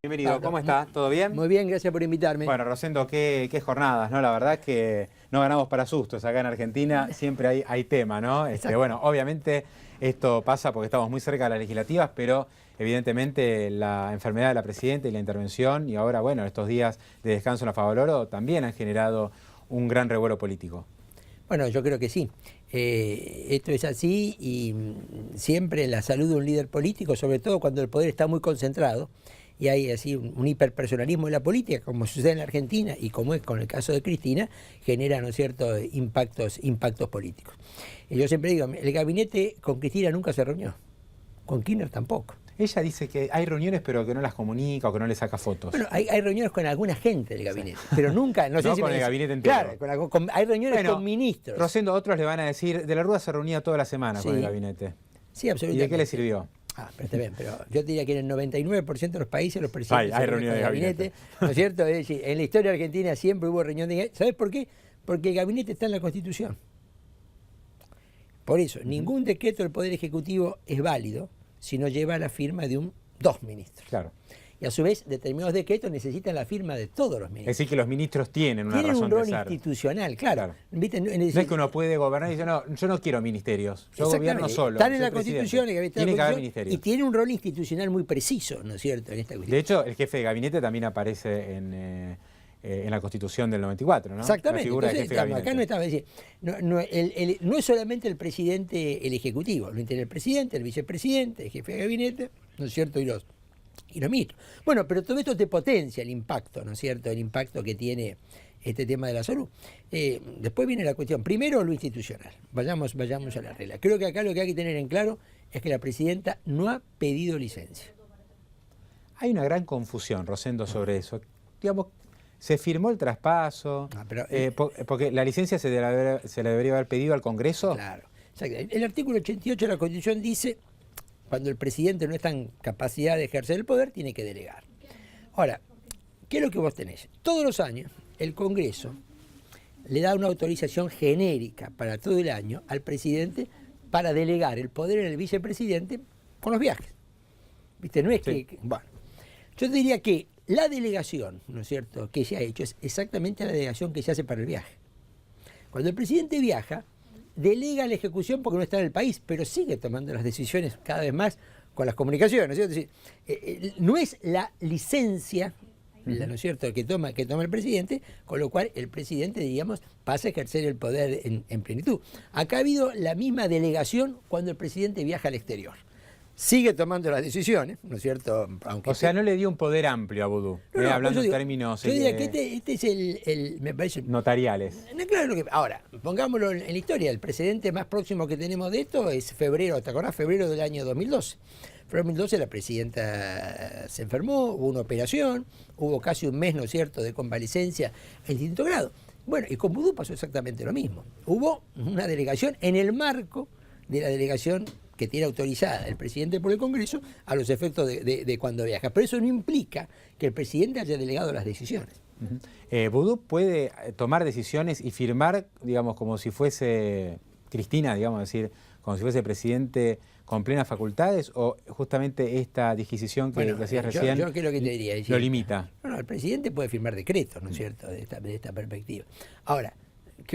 Bienvenido, Pablo, ¿cómo está? ¿Todo bien? Muy bien, gracias por invitarme. Bueno, Rosendo, qué jornadas, ¿no? La verdad es que no ganamos para sustos acá en Argentina, siempre hay tema, ¿no? Bueno, obviamente esto pasa porque estamos muy cerca de las legislativas, pero evidentemente la enfermedad de la Presidenta y la intervención, y ahora, bueno, estos días de descanso en la Favaloro también han generado un gran revuelo político. Bueno, yo creo que sí. Esto es así y siempre la salud de un líder político, sobre todo cuando el poder está muy concentrado y hay así un hiperpersonalismo en la política, como sucede en la Argentina y como es con el caso de Cristina, genera, ¿no es cierto?, impactos políticos. Y yo siempre digo, el gabinete con Cristina nunca se reunió, con Kirchner tampoco. Ella dice que hay reuniones pero que no las comunica o que no le saca fotos. Bueno, hay reuniones con alguna gente del gabinete, sí, pero nunca... No sé si con el gabinete entero. Claro, hay reuniones con ministros. Rosendo, otros le van a decir, De la Rúa se reunía toda la semana con el gabinete. Sí, absolutamente. ¿Y de qué le sirvió? Pero está bien, pero yo diría que en el 99% de los países los presidentes hay reuniones de gabinete, ¿no es cierto? Es decir, en la historia argentina siempre hubo reunión de gabinete. ¿Sabes por qué? Porque el gabinete está en la Constitución. Por eso, ningún decreto del Poder Ejecutivo es válido si no lleva la firma de dos ministros. Claro. Y a su vez, determinados decretos necesitan la firma de todos los ministros. Es decir, que los ministros tienen una razón de ser. Tienen un rol institucional, claro. ¿Viste? No es que uno puede gobernar y dice, no, yo no quiero ministerios, yo gobierno solo. Están en la Constitución, tiene que haber ministerios. Y tiene un rol institucional muy preciso, ¿no es cierto?, en esta cuestión. De hecho, el jefe de gabinete también aparece en la Constitución del 94, ¿no? Exactamente. La figura de jefe de gabinete. Acá no estaba, es decir, no es solamente el presidente el ejecutivo, lo tiene el presidente, el vicepresidente, el jefe de gabinete, ¿no es cierto?, y los ministros. Bueno, pero todo esto te potencia el impacto, ¿no es cierto?, el impacto que tiene este tema de la salud. Después viene la cuestión, primero lo institucional, vayamos a la regla. Creo que acá lo que hay que tener en claro es que la presidenta no ha pedido licencia. Hay una gran confusión, Rosendo, sobre eso. Digamos, se firmó el traspaso, porque la licencia se la debería haber pedido al Congreso. Claro. El artículo 88 de la Constitución dice, cuando el presidente no está en capacidad de ejercer el poder, tiene que delegar. Ahora, ¿qué es lo que vos tenés? Todos los años, el Congreso le da una autorización genérica para todo el año al presidente para delegar el poder en el vicepresidente con los viajes. ¿Viste? No es que... Bueno, yo diría que la delegación, ¿no es cierto?, que se ha hecho es exactamente la delegación que se hace para el viaje. Cuando el presidente viaja, delega la ejecución porque no está en el país, pero sigue tomando las decisiones cada vez más con las comunicaciones, ¿no es cierto? Es decir, no es la licencia, ¿no es cierto?, que toma el presidente, con lo cual el presidente, digamos, pasa a ejercer el poder en plenitud. Acá ha habido la misma delegación cuando el presidente viaja al exterior. Sigue tomando las decisiones, ¿no es cierto? Aunque no le dio un poder amplio a Vudú, hablando en términos... Yo diría que este es me parece... notariales. Claro, ahora, pongámoslo en la historia, el precedente más próximo que tenemos de esto es febrero, ¿te acordás? Febrero del año 2012. En 2012 la presidenta se enfermó, hubo una operación, hubo casi un mes, ¿no es cierto?, de convalecencia en distinto grado. Bueno, y con Vudú pasó exactamente lo mismo. Hubo una delegación en el marco de la delegación que tiene autorizada el presidente por el Congreso a los efectos de cuando viaja. Pero eso no implica que el presidente haya delegado las decisiones. ¿Vudú puede tomar decisiones y firmar, digamos, como si fuese Cristina, digamos, decir, como si fuese presidente con plenas facultades, o justamente esta disquisición que decías recién yo creo que te diría, lo limita? No, el presidente puede firmar decretos, ¿no es cierto?, de esta perspectiva. Ahora,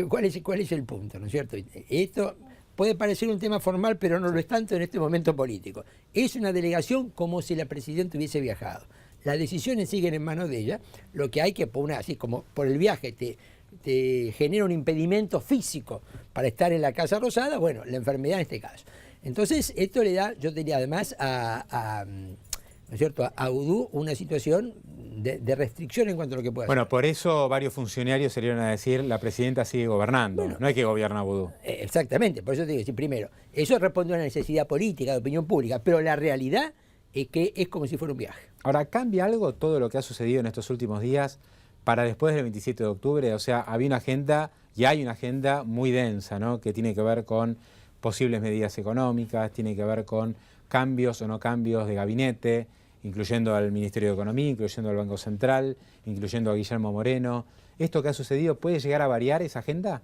¿cuál es el punto, ¿no es cierto? Esto puede parecer un tema formal, pero no lo es tanto en este momento político. Es una delegación como si la presidenta hubiese viajado. Las decisiones siguen en manos de ella. Lo que hay que poner, así como por el viaje te genera un impedimento físico para estar en la Casa Rosada, bueno, la enfermedad en este caso. Entonces, esto le da, yo diría además, ¿no es cierto?, a Vudú una situación de restricción en cuanto a lo que puede hacer. Bueno, por eso varios funcionarios salieron a decir la presidenta sigue gobernando, no hay que gobernar Vudú. Exactamente, por eso te digo, sí, primero, eso responde a una necesidad política, de opinión pública, pero la realidad es que es como si fuera un viaje. Ahora, ¿cambia algo todo lo que ha sucedido en estos últimos días para después del 27 de octubre? O sea, había una agenda, y hay una agenda muy densa, ¿no?, que tiene que ver con posibles medidas económicas, tiene que ver con cambios o no cambios de gabinete, incluyendo al Ministerio de Economía, incluyendo al Banco Central, incluyendo a Guillermo Moreno. ¿Esto que ha sucedido puede llegar a variar esa agenda?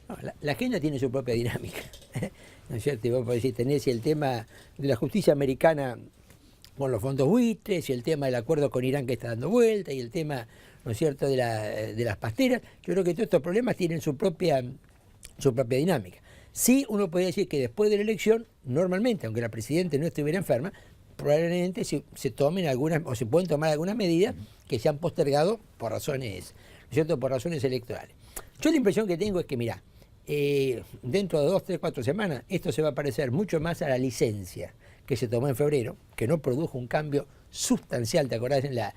No, la agenda tiene su propia dinámica, ¿no es cierto? Y vos podés decir, tenés el tema de la justicia americana con los fondos buitres y el tema del acuerdo con Irán que está dando vuelta y el tema, ¿no es cierto?, de las pasteras. Yo creo que todos estos problemas tienen su propia dinámica. Sí, uno podría decir que después de la elección, normalmente, aunque la presidenta no estuviera enferma, probablemente se tomen algunas, o se pueden tomar algunas medidas que se han postergado por razones, ¿no es cierto?, por razones electorales. Yo la impresión que tengo es que, mirá, dentro de 2, 3, 4 semanas, esto se va a parecer mucho más a la licencia que se tomó en febrero, que no produjo un cambio sustancial, ¿te acordás?, en la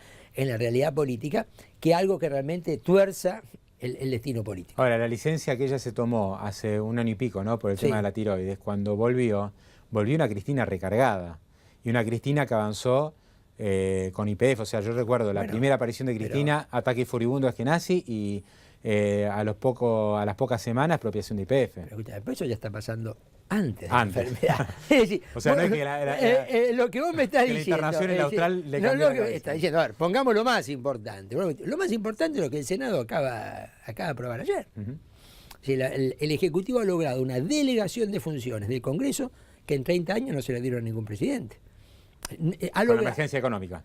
realidad política, que algo que realmente tuerza el destino político. Ahora, la licencia que ella se tomó hace 1 año y pico, ¿no?, por el tema de la tiroides, cuando volvió una Cristina recargada, y una Cristina que avanzó con YPF. O sea, yo recuerdo la primera aparición de Cristina, ataque furibundo a Eskenazi, y a las pocas semanas expropiación de YPF. Pero eso ya está pasando antes de la enfermedad. Es decir, o sea, no es que lo que vos me estás diciendo. La internación en austral le cambió no, lo que está diciendo, a ver, pongamos lo más importante. Lo más importante es lo que el Senado acaba de aprobar ayer. Si el Ejecutivo ha logrado una delegación de funciones del Congreso que en 30 años no se le dieron a ningún presidente. Con la emergencia económica.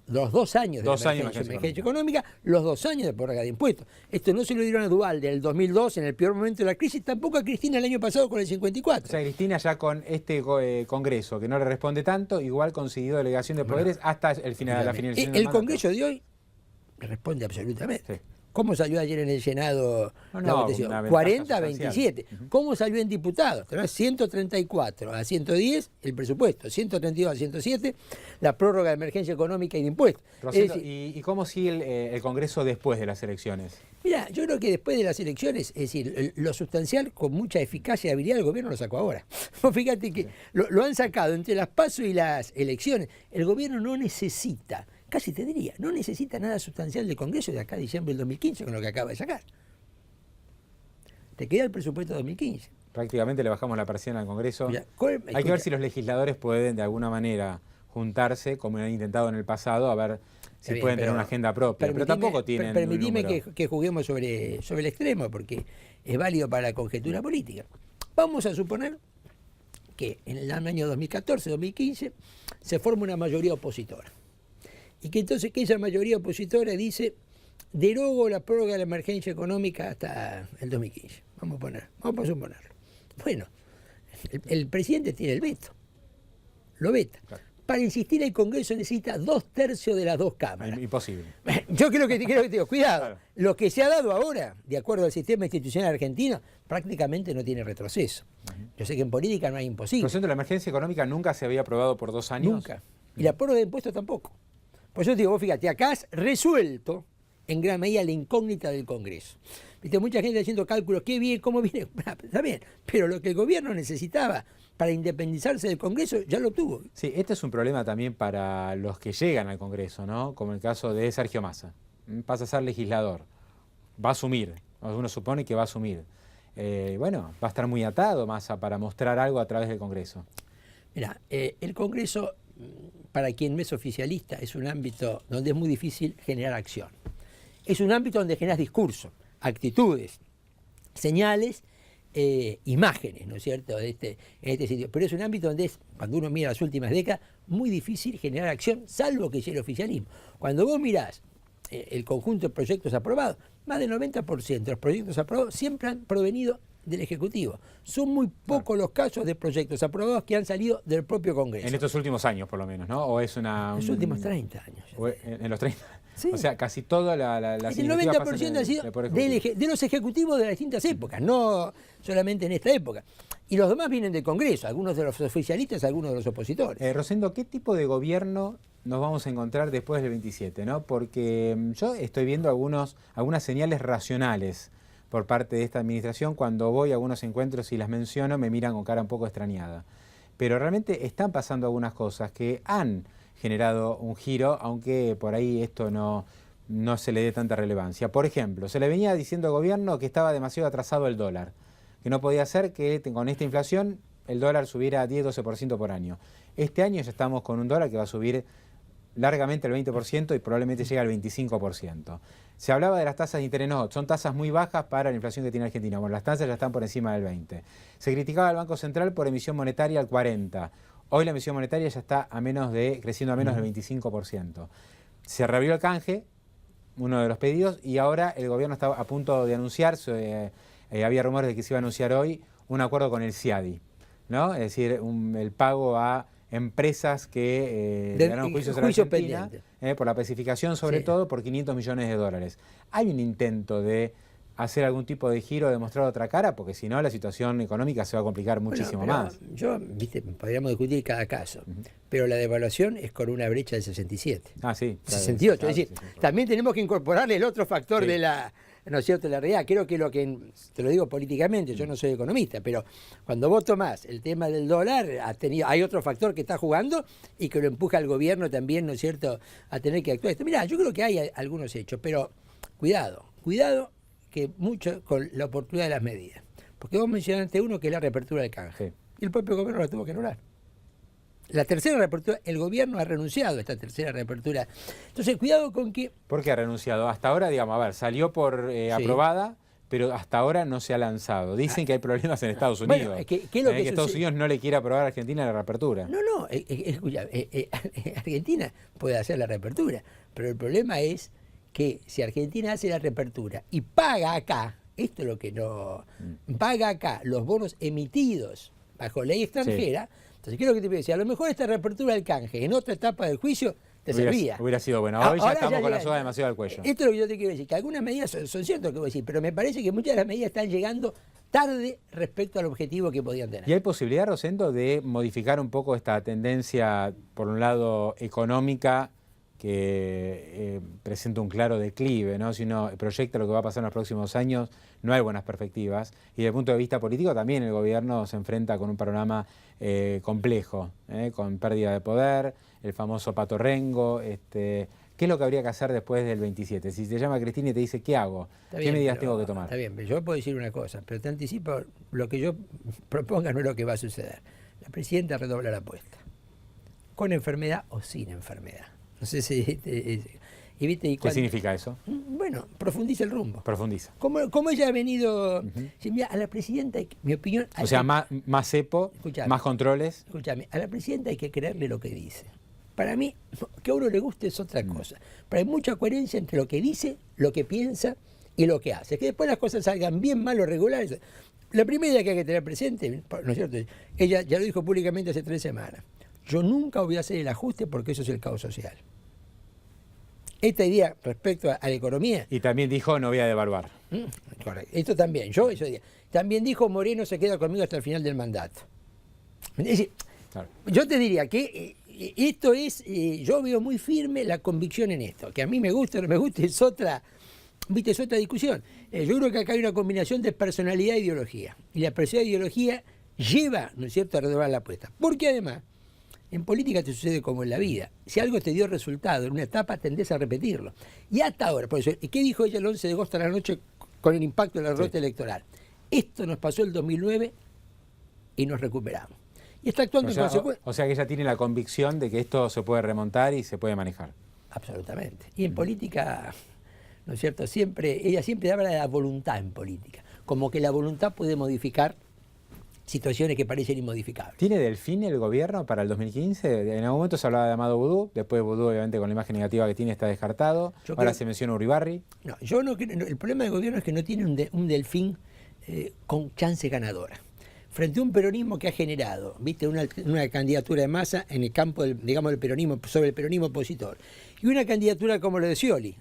Los 2 años de emergencia económica, los 2 años de prórroga de impuestos. Esto no se lo dieron a Duhalde en el 2002, en el peor momento de la crisis, tampoco a Cristina el año pasado con el 54. O sea, Cristina ya con este Congreso, que no le responde tanto, igual consiguió delegación de poderes hasta la finalización del El Congreso de hoy responde absolutamente. Sí. ¿Cómo salió ayer en el Senado la votación? 40 a 27. ¿Cómo salió en diputados? 134 a 110 el presupuesto, 132 a 107 la prórroga de emergencia económica y de impuestos. Rosendo, ¿y cómo sigue el Congreso después de las elecciones? Mira, yo creo que después de las elecciones, es decir, lo sustancial con mucha eficacia y habilidad el gobierno lo sacó ahora. Fíjate que lo han sacado entre las PASO y las elecciones. El gobierno no necesita, casi te diría, no necesita nada sustancial del Congreso de acá a diciembre del 2015 con lo que acaba de sacar. Te queda el presupuesto 2015. Prácticamente le bajamos la persiana al Congreso. Hay que ver si los legisladores pueden de alguna manera juntarse, como han intentado en el pasado, a ver si pueden tener una agenda propia. Pero tampoco tienen. Permitime que juguemos sobre el extremo, porque es válido para la conjetura política. Vamos a suponer que en el año 2014-2015 se forma una mayoría opositora. Y que entonces que esa mayoría opositora dice, derogo la prórroga de la emergencia económica hasta el 2015. Vamos a suponerlo. Bueno, el presidente tiene el veto. Lo veta. Claro. Para insistir, el Congreso necesita 2/3 de las 2 cámaras. Imposible. Yo creo que te digo, cuidado. Claro. Lo que se ha dado ahora, de acuerdo al sistema institucional argentino, prácticamente no tiene retroceso. Yo sé que en política no hay imposible. Por cierto, la emergencia económica nunca se había aprobado por 2 años. Nunca. Y la prórroga de impuestos tampoco. Por eso te digo, vos fíjate, acá has resuelto en gran medida la incógnita del Congreso. Viste, mucha gente haciendo cálculos, qué bien, cómo viene, está bien, pero lo que el gobierno necesitaba para independizarse del Congreso ya lo tuvo. Sí, este es un problema también para los que llegan al Congreso, ¿no? Como el caso de Sergio Massa. Pasa a ser legislador, va a asumir, uno supone que va a asumir. Bueno, va a estar muy atado Massa para mostrar algo a través del Congreso. Mira, el Congreso, para quien no es oficialista, es un ámbito donde es muy difícil generar acción. Es un ámbito donde generas discurso, actitudes, señales, imágenes, ¿no es cierto?, en este sitio. Pero es un ámbito donde es, cuando uno mira las últimas décadas, muy difícil generar acción, salvo que sea el oficialismo. Cuando vos mirás el conjunto de proyectos aprobados, más del 90% de los proyectos aprobados siempre han provenido del Ejecutivo. Son muy pocos los casos de proyectos aprobados que han salido del propio Congreso. En estos últimos años, por lo menos, ¿no? ¿O es una...? En los últimos 30 años. ¿En los 30? Sí. O sea, casi toda la el 90% ha sido de los ejecutivos de las distintas épocas, no solamente en esta época. Y los demás vienen del Congreso, algunos de los oficialistas, algunos de los opositores. Rosendo, ¿qué tipo de gobierno nos vamos a encontrar después del 27? ¿No? Porque yo estoy viendo algunas señales racionales por parte de esta administración. Cuando voy a algunos encuentros y las menciono, me miran con cara un poco extrañada. Pero realmente están pasando algunas cosas que han generado un giro, aunque por ahí esto no se le dé tanta relevancia. Por ejemplo, se le venía diciendo al gobierno que estaba demasiado atrasado el dólar, que no podía ser que con esta inflación el dólar subiera 10-12% por año. Este año ya estamos con un dólar que va a subir largamente el 20% y probablemente llegue al 25%. Se hablaba de las tasas de interés, no, son tasas muy bajas para la inflación que tiene Argentina. Bueno, las tasas ya están por encima del 20%. Se criticaba al Banco Central por emisión monetaria al 40%. Hoy la emisión monetaria ya está creciendo a menos del 25%. Se reabrió el canje, uno de los pedidos, y ahora el gobierno está a punto de anunciar, había rumores de que se iba a anunciar hoy, un acuerdo con el CIADI, ¿no? Es decir, el pago a empresas que ganaron juicios en Argentina por la pacificación, sobre todo por 500 millones de dólares. ¿Hay un intento de hacer algún tipo de giro, de mostrar otra cara? Porque si no, la situación económica se va a complicar muchísimo más. Podríamos discutir cada caso, pero la devaluación es con una brecha de 67. Ah, sí. 68, claro, es decir, sí. también tenemos que incorporarle el otro factor de la... ¿No es cierto? La realidad, creo que te lo digo políticamente, yo no soy economista, pero cuando vos tomás el tema del dólar, hay otro factor que está jugando y que lo empuja al gobierno también, ¿no es cierto?, a tener que actuar. Mirá, yo creo que hay algunos hechos, pero cuidado que mucho con la oportunidad de las medidas. Porque vos mencionaste uno que es la reapertura del canje. Sí. Y el propio gobierno la tuvo que anular. La tercera reapertura, el gobierno ha renunciado a esta tercera reapertura. Entonces, cuidado con que... ¿Por qué ha renunciado? Hasta ahora, digamos, a ver, salió por aprobada, pero hasta ahora no se ha lanzado. Dicen que hay problemas en Estados Unidos. Bueno, ¿qué es lo que Estados Unidos no le quiere aprobar a Argentina la reapertura. No, escucha, Argentina puede hacer la reapertura, pero el problema es que si Argentina hace la reapertura y paga acá, esto es lo que no... paga acá los bonos emitidos bajo ley extranjera... Sí. Entonces, ¿qué es lo que te pido decir? A lo mejor esta reapertura del canje en otra etapa del juicio te servía. Hubiera sido bueno. Hoy ya estamos con la soga demasiado al cuello. Esto es lo que yo te quiero decir, que algunas medidas son ciertas que voy a decir, pero me parece que muchas de las medidas están llegando tarde respecto al objetivo que podían tener. ¿Y hay posibilidad, Rosendo, de modificar un poco esta tendencia, por un lado, económica, que presenta un claro declive, ¿no? Si uno proyecta lo que va a pasar en los próximos años, no hay buenas perspectivas. Y desde el punto de vista político también el gobierno se enfrenta con un panorama complejo, con pérdida de poder, el famoso Pato Rengo. ¿Qué es lo que habría que hacer después del 27? Si te llama Cristina y te dice, ¿qué hago? ¿Qué medidas tengo que tomar? Está bien, pero yo puedo decir una cosa, pero te anticipo, lo que yo proponga no es lo que va a suceder. La presidenta redobla la apuesta, con enfermedad o sin enfermedad. No sé si... ¿Qué significa eso? Bueno, profundiza el rumbo. Profundiza. Como ella ha venido... Mira, a la presidenta, mi opinión... O sea, más cepo, más controles. Escúchame, a la presidenta hay que creerle lo que dice. Para mí, que a uno le guste es otra cosa. Pero hay mucha coherencia entre lo que dice, lo que piensa y lo que hace. Que después las cosas salgan bien, mal o regular. La primera idea que hay que tener presente, ¿no es cierto? Ella ya lo dijo públicamente hace 3 semanas. Yo nunca voy a hacer el ajuste porque eso es el caos social. Esta idea respecto a la economía... Y también dijo, no voy a devaluar. Correcto. Esto también, también dijo, Moreno se queda conmigo hasta el final del mandato. Es decir, claro. Yo te diría que esto es, yo veo muy firme la convicción en esto, que a mí me gusta o no me gusta, es otra discusión. Yo creo que acá hay una combinación de personalidad e ideología. Y la personalidad e ideología lleva, ¿no es cierto?, a redoblar la apuesta. Porque además... En política te sucede como en la vida. Si algo te dio resultado en una etapa, tendés a repetirlo. Y hasta ahora, por eso, ¿qué dijo ella el 11 de agosto a la noche con el impacto de la derrota electoral? Esto nos pasó el 2009 y nos recuperamos. Y está actuando en consecuencia. O sea que ella tiene la convicción de que esto se puede remontar y se puede manejar. Absolutamente. Y en política, ¿no es cierto? Ella siempre habla de la voluntad en política. Como que la voluntad puede modificar situaciones que parecen inmodificables. ¿Tiene delfín el gobierno para el 2015? En algún momento se hablaba de Amado Boudou, después Boudou obviamente con la imagen negativa que tiene está descartado, ahora se menciona Uribarri. No, yo no creo, el problema del gobierno es que no tiene un delfín con chance ganadora. Frente a un peronismo que ha generado, ¿viste?, una candidatura de masa en el campo del peronismo, sobre el peronismo opositor, y una candidatura como la de Scioli,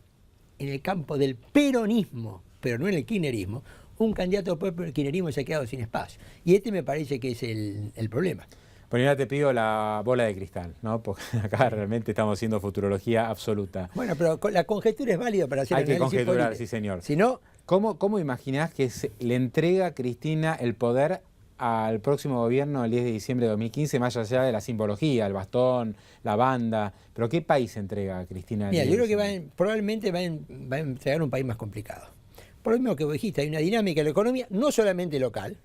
en el campo del peronismo, pero no en el kirchnerismo, un candidato propio del kirchnerismo se ha quedado sin espacio. Y me parece que es el problema. Bueno, ya te pido la bola de cristal, ¿no? Porque acá realmente estamos haciendo futurología absoluta. Bueno, pero la conjetura es válida para hacer análisis político. Hay que conjeturar, sí señor. Si no, ¿Cómo imaginás que le entrega a Cristina el poder al próximo gobierno el 10 de diciembre de 2015, más allá de la simbología, el bastón, la banda? ¿Pero qué país entrega a Cristina? Mira, yo creo que probablemente va a entregar un país más complicado. Por lo mismo que vos dijiste, hay una dinámica de la economía, no solamente local,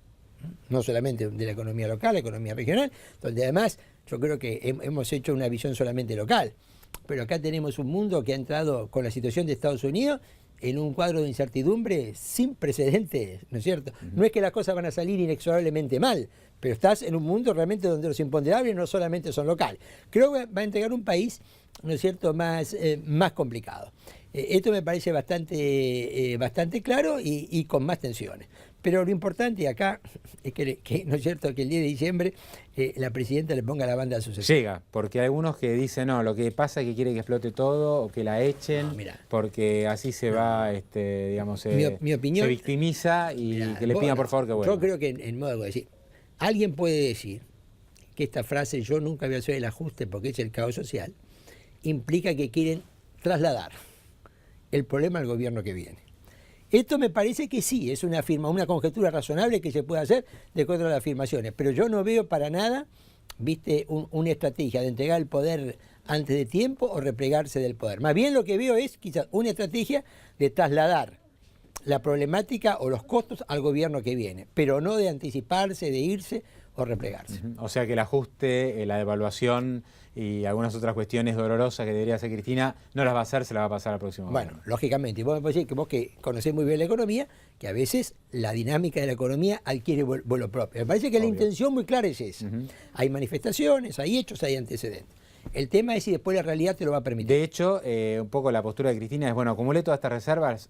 no solamente de la economía local, la economía regional, donde además yo creo que hemos hecho una visión solamente local. Pero acá tenemos un mundo que ha entrado con la situación de Estados Unidos en un cuadro de incertidumbre sin precedentes, ¿no es cierto? No es que las cosas van a salir inexorablemente mal, pero estás en un mundo realmente donde los imponderables no solamente son locales. Creo que va a entregar un país, ¿no es cierto?, más complicado. Esto me parece bastante claro y con más tensiones. Pero lo importante acá es que ¿no es cierto?, que el 10 de diciembre la presidenta le ponga la banda a su sucesor. Llega, porque hay algunos que dicen, no, lo que pasa es que quiere que explote todo o que la echen, porque así se va, digamos, mi opinión, se victimiza y que le pidan por favor que vuelva. Yo creo que en modo de decir, alguien puede decir que esta frase, yo nunca voy a hacer el ajuste porque es el caos social, implica que quieren trasladar el problema al gobierno que viene. Esto me parece que sí, es una conjetura razonable que se puede hacer de acuerdo a las afirmaciones, pero yo no veo para nada, viste, una estrategia de entregar el poder antes de tiempo o replegarse del poder. Más bien lo que veo es quizás una estrategia de trasladar la problemática o los costos al gobierno que viene, pero no de anticiparse, de irse o replegarse. O sea que el ajuste, la devaluación y algunas otras cuestiones dolorosas que debería hacer Cristina, no las va a hacer, se las va a pasar al próximo gobierno. Bueno, lógicamente, y vos me podés decir que vos que conocés muy bien la economía, que a veces la dinámica de la economía adquiere vuelo propio. Me parece que la intención muy clara es esa. Hay manifestaciones, hay hechos, hay antecedentes. El tema es si después la realidad te lo va a permitir. De hecho, un poco la postura de Cristina es, bueno, acumulé todas estas reservas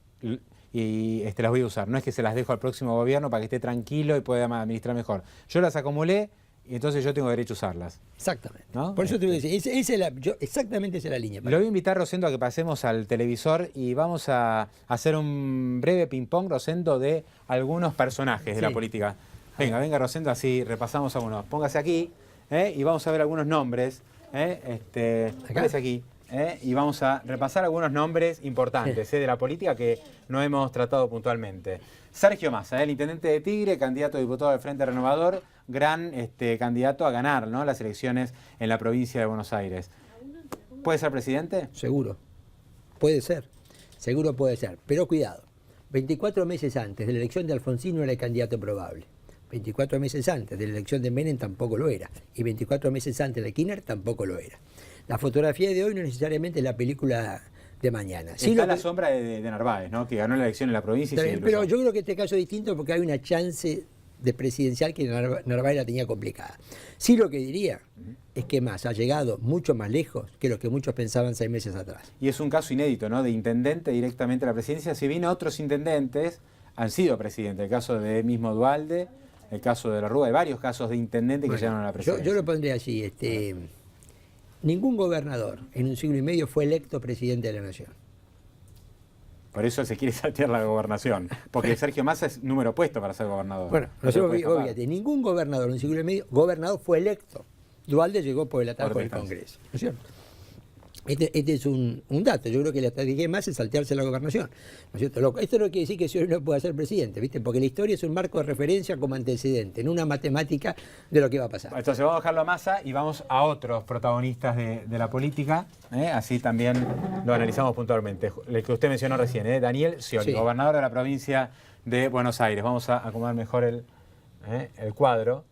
y las voy a usar. No es que se las dejo al próximo gobierno para que esté tranquilo y pueda administrar mejor. Yo las acumulé y entonces yo tengo derecho a usarlas. Exactamente. ¿No? Por eso te voy a decir, exactamente esa es la línea. Lo voy a invitar, Rosendo, a que pasemos al televisor y vamos a hacer un breve ping-pong, Rosendo, de algunos personajes de la política. Venga, Rosendo, así repasamos algunos. Póngase aquí y vamos a ver algunos nombres. Póngase aquí. Y vamos a repasar algunos nombres importantes de la política que no hemos tratado puntualmente. Sergio Massa, el intendente de Tigre, candidato a diputado del Frente Renovador, gran candidato a ganar, ¿no?, las elecciones en la provincia de Buenos Aires. ¿Puede ser presidente? Seguro, puede ser, seguro puede ser, pero cuidado, 24 meses antes de la elección de Alfonsín no era el candidato probable. 24 meses antes de la elección de Menem tampoco lo era, y 24 meses antes de Kirchner tampoco lo era. La fotografía de hoy no necesariamente es la película de mañana. Está la sombra de Narváez, ¿no?, que ganó la elección en la provincia y se ilusó. Pero yo creo que este caso es distinto porque hay una chance de presidencial que Narváez la tenía complicada. Sí, lo que diría es que Massa ha llegado mucho más lejos que lo que muchos pensaban 6 meses atrás. Y es un caso inédito, ¿no?, de intendente directamente a la presidencia. Si bien otros intendentes han sido presidentes, el caso de mismo Duhalde, el caso de la Rúa, hay varios casos de intendentes que llegaron a la presidencia. Yo lo pondría así, ningún gobernador en un siglo y medio fue electo presidente de la nación. Por eso se quiere saltear la gobernación, porque Sergio Massa es número opuesto para ser gobernador. Bueno, ningún gobernador en un siglo y medio, gobernador fue electo. Duhalde llegó por el atajo del Congreso, ¿no es cierto? Este es un dato. Yo creo que la estrategia más es saltearse la gobernación, ¿no es cierto? Esto no quiere decir que Scioli no pueda ser presidente, ¿viste? Porque la historia es un marco de referencia como antecedente, no una matemática de lo que va a pasar. Entonces vamos a dejarlo a Massa y vamos a otros protagonistas de la política, así también lo analizamos puntualmente. El que usted mencionó recién, Daniel Scioli, gobernador de la provincia de Buenos Aires. Vamos a acomodar mejor el cuadro.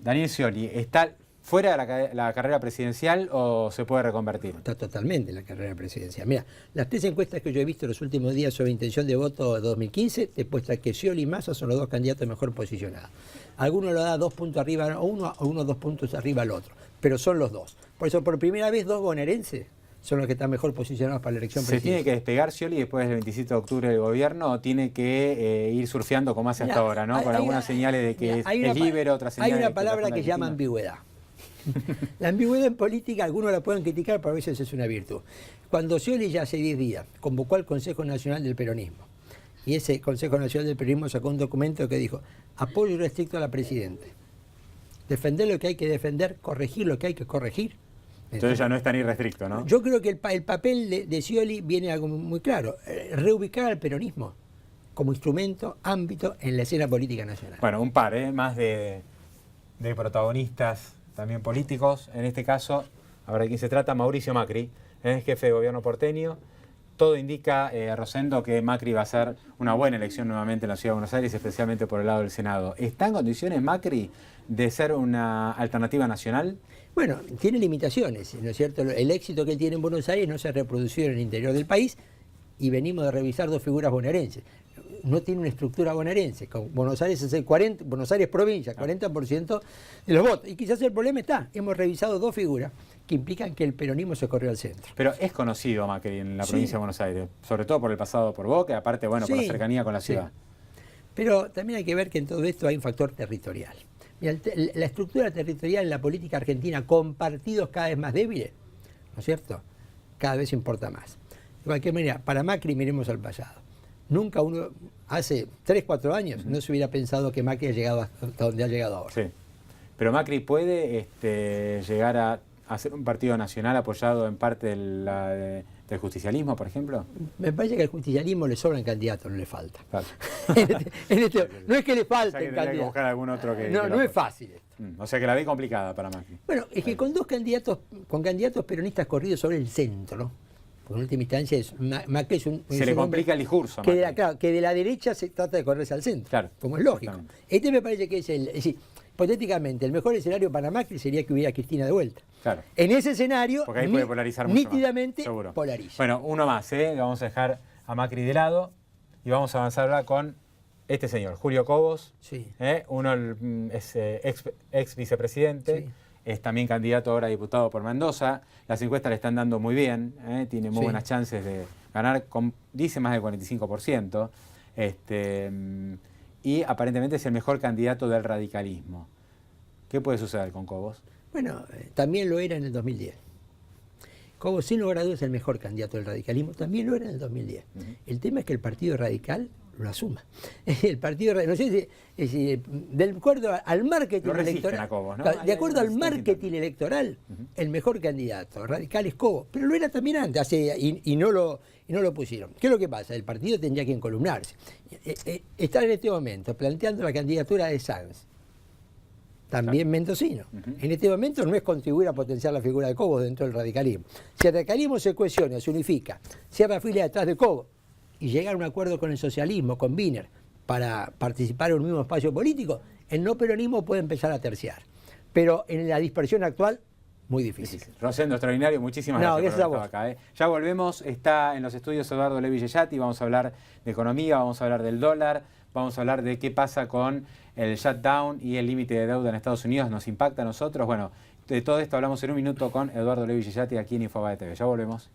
Daniel Scioli, ¿está fuera de la carrera presidencial o se puede reconvertir? Está totalmente en la carrera presidencial. Mira, las 3 encuestas que yo he visto en los últimos días sobre intención de voto de 2015 demuestran que Scioli y Massa son los dos candidatos mejor posicionados. Alguno lo da 2 puntos arriba a uno 2 puntos arriba al otro, pero son los dos. Por eso, por primera vez, 2 bonaerenses son los que están mejor posicionados para la elección presidencial. ¿Se tiene que despegar Scioli después del 27 de octubre del gobierno o tiene que ir surfeando como hace hasta ahora, ¿no? Con algunas señales de que es libre, otras señales. Hay una palabra que se llama ambigüedad. La ambigüedad en política, algunos la pueden criticar, pero a veces es una virtud. Cuando Scioli ya hace 10 días convocó al Consejo Nacional del Peronismo, y ese Consejo Nacional del Peronismo sacó un documento que dijo: apoyo restricto a la presidenta, defender lo que hay que defender, corregir lo que hay que corregir. Entonces ya no es tan irrestricto, ¿no? Yo creo que el papel de Scioli viene algo muy claro: reubicar al peronismo como instrumento, ámbito en la escena política nacional. Bueno, un par más de protagonistas también políticos. En este caso, ahora de quién se trata, Mauricio Macri, jefe de gobierno porteño. Todo indica, Rosendo, que Macri va a ser una buena elección nuevamente en la Ciudad de Buenos Aires, especialmente por el lado del Senado. ¿Está en condiciones Macri de ser una alternativa nacional? Bueno, tiene limitaciones, ¿no es cierto? El éxito que él tiene en Buenos Aires no se ha reproducido en el interior del país y venimos de revisar 2 figuras bonaerenses. No tiene una estructura bonaerense. Con Buenos Aires es el 40%, Buenos Aires provincia, 40% de los votos. Y quizás el problema está, hemos revisado 2 figuras que implican que el peronismo se corrió al centro. Pero es conocido Macri en la provincia de Buenos Aires, sobre todo por el pasado por Boca, aparte, bueno, por la cercanía con la ciudad. Pero también hay que ver que en todo esto hay un factor territorial. Mira, la estructura territorial en la política argentina, con partidos cada vez más débiles, ¿no es cierto?, cada vez importa más. De cualquier manera, para Macri miremos al pasado. Nunca uno, hace 3, 4 años, no se hubiera pensado que Macri ha llegado hasta donde ha llegado ahora. Sí. Pero Macri puede llegar a hacer un partido nacional apoyado en parte del justicialismo, por ejemplo. Me parece que al justicialismo le sobran candidatos, no le falta. Claro. No es que le falten candidatos. Que buscar algún otro que no es fácil esto. O sea que la ve complicada para Macri. Bueno, es que con 2 candidatos, con candidatos peronistas corridos sobre el centro, porque en última instancia Macri es un... Se le complica el discurso. Claro, que de la derecha se trata de correrse al centro, claro, como es lógico. Este me parece que es decir, hipotéticamente, el mejor escenario para Macri sería que hubiera Cristina de vuelta. Claro. En ese escenario, porque ahí puede polarizar mucho nítidamente más, polariza. Bueno, uno más, vamos a dejar a Macri de lado y vamos a avanzar ahora con este señor, Julio Cobos. Sí. Uno es ex vicepresidente. Sí. Es también candidato ahora a diputado por Mendoza. Las encuestas le están dando muy bien, tiene muy buenas chances de ganar, dice más del 45%. Y aparentemente es el mejor candidato del radicalismo. ¿Qué puede suceder con Cobos? Bueno, también lo era en el 2010. Cobos, sin lugar a dudas, es el mejor candidato del radicalismo, también lo era en el 2010. El tema es que el Partido Radical lo asuma. El Partido Radical, no sé si de acuerdo al marketing electoral, a Cobos, ¿no? De acuerdo al marketing electoral, el mejor candidato radical es Cobos, pero lo era también antes, y no lo pusieron. ¿Qué es lo que pasa? El partido tendría que encolumnarse. Está en este momento planteando la candidatura de Sanz, también mendocino. En este momento no es contribuir a potenciar la figura de Cobos dentro del radicalismo. Si el radicalismo se cohesiona, se unifica, cierra fila detrás de Cobos y llega a un acuerdo con el socialismo, con Wiener, para participar en un mismo espacio político, el no peronismo puede empezar a terciar. Pero en la dispersión actual, muy difícil. Rosendo, extraordinario, muchísimas gracias por haber estado acá. Ya volvemos, está en los estudios Eduardo Levi Yeyati, vamos a hablar de economía, vamos a hablar del dólar, vamos a hablar de qué pasa con el shutdown y el límite de deuda en Estados Unidos, nos impacta a nosotros. Bueno, de todo esto hablamos en un minuto con Eduardo Levi Yeyati aquí en Infobae TV. Ya volvemos.